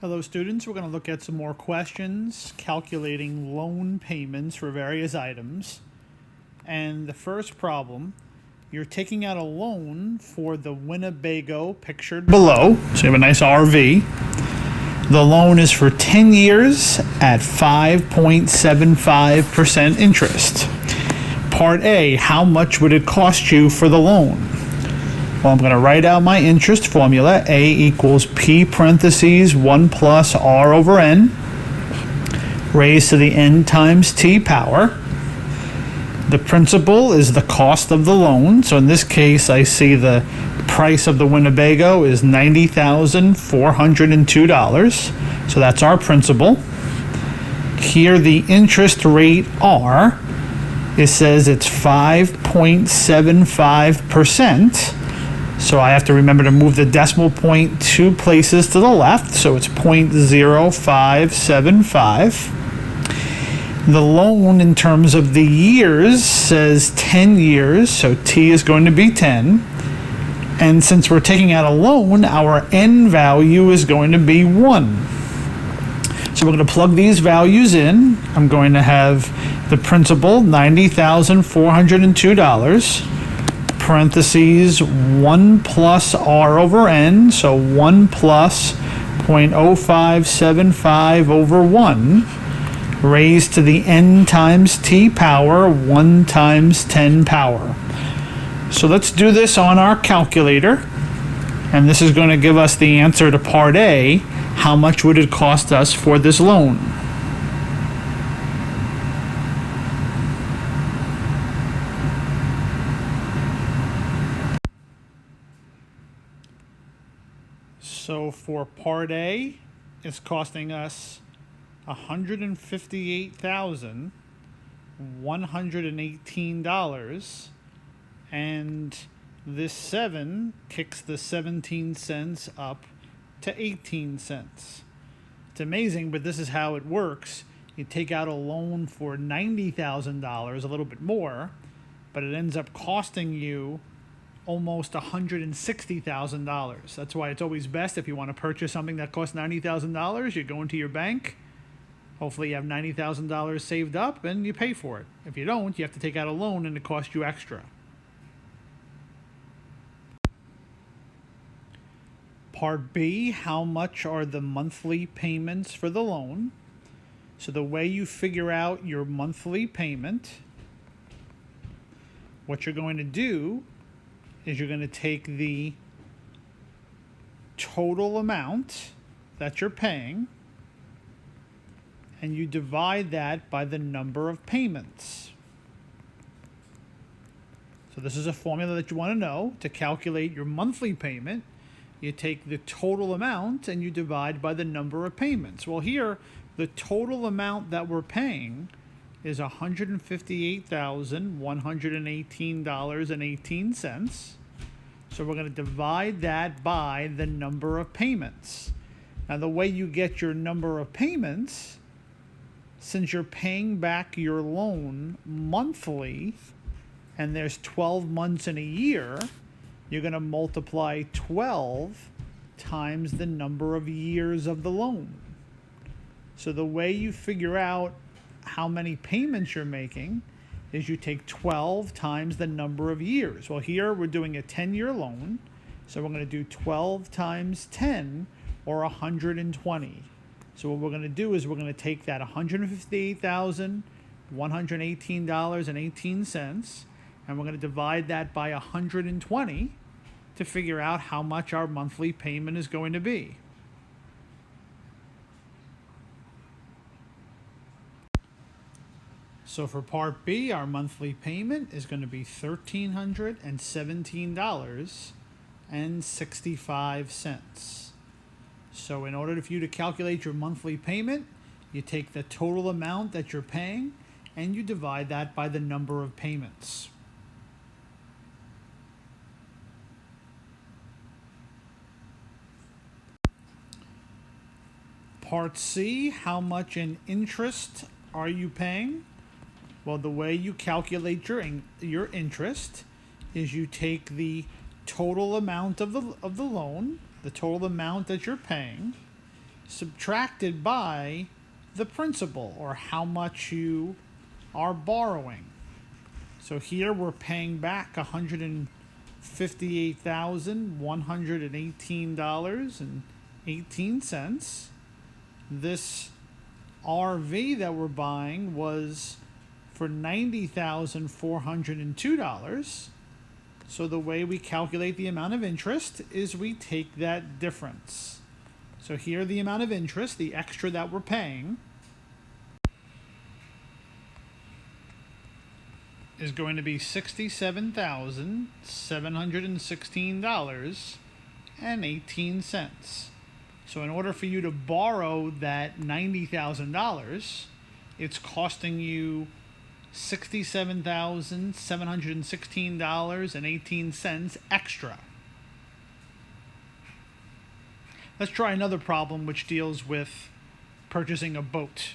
Hello students, we're going to look at some more questions calculating loan payments for various items. And the first problem, you're taking out a loan for the Winnebago pictured below. So you have a nice RV. The loan is for 10 years at 5.75% interest. Part A, how much would it cost you for the loan? Well, I'm going to write out my interest formula. A equals P parentheses 1 plus R over N raised to the N times T power. The principal is the cost of the loan. So in this case, I see the price of the Winnebago is $90,402. So that's our principal. Here the interest rate R, it says it's 5.75%. So I have to remember to move the decimal point 2 places to the left, so it's 0.0575. The loan in terms of the years says 10 years, so T is going to be 10. And since we're taking out a loan, our N value is going to be 1. So we're going to plug these values in. I'm going to have the principal, $90,402. Parentheses 1 plus R over N, so 1 plus 0.0575 over 1 raised to the N times T power 1 times 10 power. So let's do this on our calculator, and this is going to give us the answer to part A. How much would it cost us for this loan? So for part A, it's costing us $158,118, and this 7 kicks the 17 cents up to 18 cents. It's amazing, but this is how it works. You take out a loan for $90,000, a little bit more, but it ends up costing you almost $160,000. That's why it's always best if you want to purchase something that costs $90,000, you go into your bank. Hopefully you have $90,000 saved up and you pay for it. If you don't, you have to take out a loan and it costs you extra. Part B, how much are the monthly payments for the loan? So the way you figure out your monthly payment, what you're going to do is you're going to take the total amount that you're paying and you divide that by the number of payments. So this is a formula that you want to know to calculate your monthly payment. You take the total amount and you divide by the number of payments. Well, here, the total amount that we're paying is $158,118.18. So we're going to divide that by the number of payments. Now, the way you get your number of payments, since you're paying back your loan monthly, and there's 12 months in a year, you're going to multiply 12 times the number of years of the loan. So the way you figure out how many payments you're making is you take 12 times the number of years. Well, here we're doing a 10-year loan, so we're going to do 12 times 10, or 120. So what we're going to do is we're going to take that $158,118.18, and we're going to divide that by 120 to figure out how much our monthly payment is going to be. So for part B, our monthly payment is going to be $1,317.65. So in order for you to calculate your monthly payment, you take the total amount that you're paying and you divide that by the number of payments. Part C, how much in interest are you paying? Well, the way you calculate your interest is you take the total amount of the loan, the total amount that you're paying, subtracted by the principal, or how much you are borrowing. So here we're paying back $158,118.18. This RV that we're buying was for $90,402. So the way we calculate the amount of interest is we take that difference. So here the amount of interest, the extra that we're paying, is going to be $67,716.18. So in order for you to borrow that $90,000, it's costing you $67,716.18 extra. Let's try another problem which deals with purchasing a boat.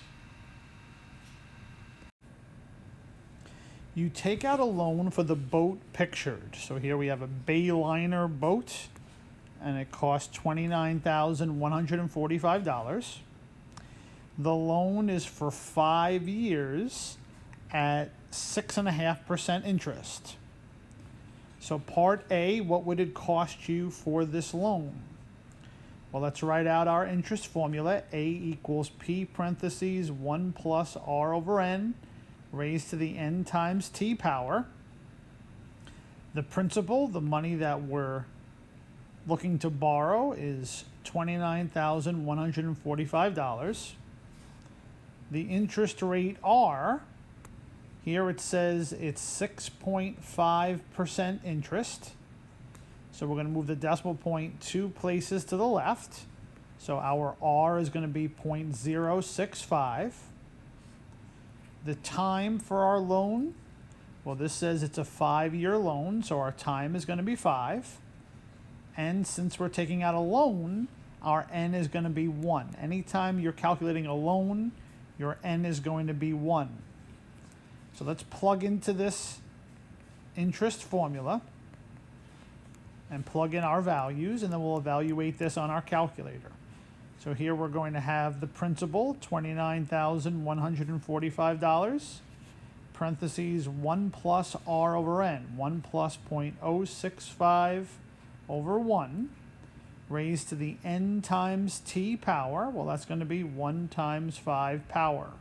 You take out a loan for the boat pictured. So here we have a Bayliner boat, and it costs $29,145. The loan is for 5 years at 6.5% interest. So part A, what would it cost you for this loan? Well, let's write out our interest formula. A equals P parentheses 1 plus R over N raised to the N times T power. The principal, the money that we're looking to borrow, is $29,145. The interest rate R, here it says it's 6.5% interest. So we're going to move the decimal point 2 places to the left. So our R is going to be 0.065. The time for our loan, well, this says it's a 5-year loan, so our time is going to be 5. And since we're taking out a loan, our N is going to be 1. Anytime you're calculating a loan, your N is going to be 1. So let's plug into this interest formula and plug in our values, and then we'll evaluate this on our calculator. So here we're going to have the principal, $29,145, parentheses 1 plus R over N, 1 plus 0.065 over 1, raised to the N times T power. Well, that's going to be 1 times 5 power.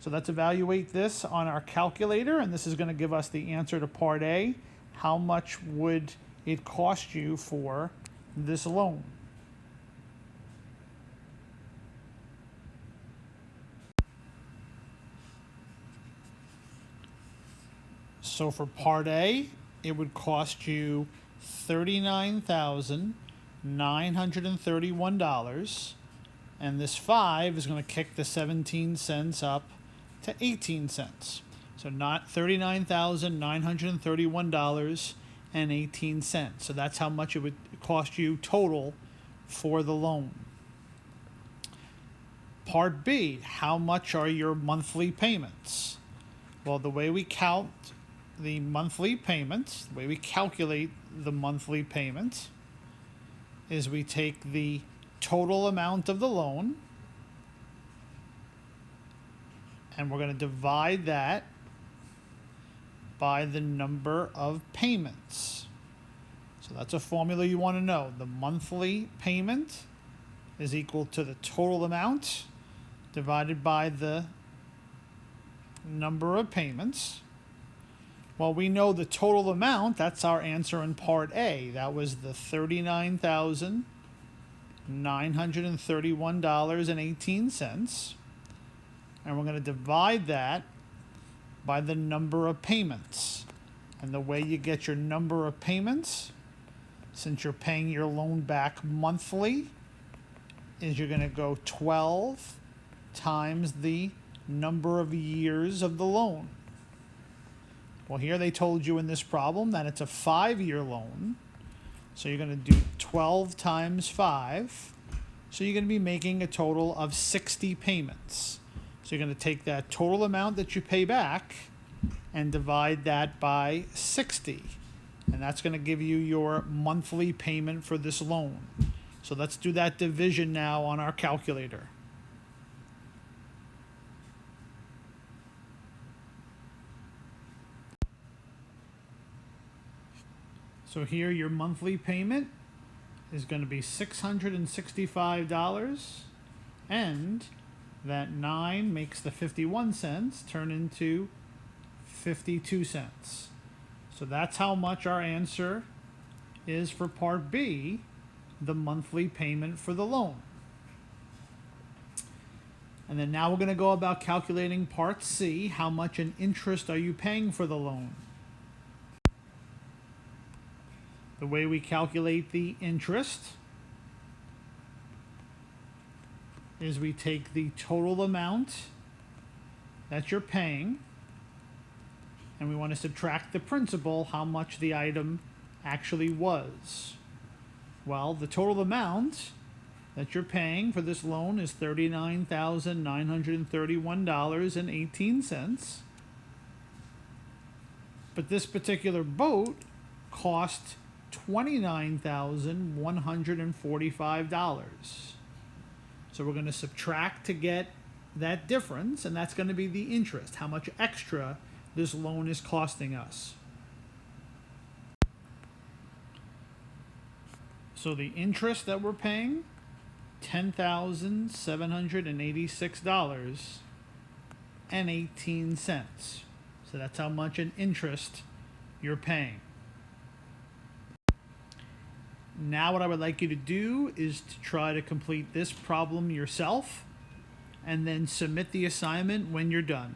So let's evaluate this on our calculator, and this is going to give us the answer to part A. How much would it cost you for this loan? So for part A, it would cost you $39,931, and this 5 is going to kick the 17 cents up to 18 cents. So not $39,931.18. So that's how much it would cost you total for the loan. Part B, how much are your monthly payments? Well, the way we count the monthly payments, the way we calculate the monthly payment, is we take the total amount of the loan, and we're going to divide that by the number of payments. So that's a formula you want to know. The monthly payment is equal to the total amount divided by the number of payments. Well, we know the total amount. That's our answer in part A. That was the $39,931.18. And we're going to divide that by the number of payments. And the way you get your number of payments, since you're paying your loan back monthly, is you're going to go 12 times the number of years of the loan. Well, here they told you in this problem that it's a 5-year loan. So you're going to do 12 times 5. So you're going to be making a total of 60 payments. So you're going to take that total amount that you pay back and divide that by 60. And that's going to give you your monthly payment for this loan. So let's do that division now on our calculator. So here your monthly payment is going to be $665, and that 9 makes the 51 cents turn into 52 cents. So that's how much our answer is for Part B, the monthly payment for the loan. And then now we're going to go about calculating Part C, how much in interest are you paying for the loan? The way we calculate the interest is we take the total amount that you're paying, and we want to subtract the principal, how much the item actually was. Well, the total amount that you're paying for this loan is $39,931.18. But this particular boat cost $29,145. So we're going to subtract to get that difference, and that's going to be the interest, how much extra this loan is costing us. So the interest that we're paying, $10,786.18. So that's how much in interest you're paying. Now what I would like you to do is to try to complete this problem yourself and then submit the assignment when you're done.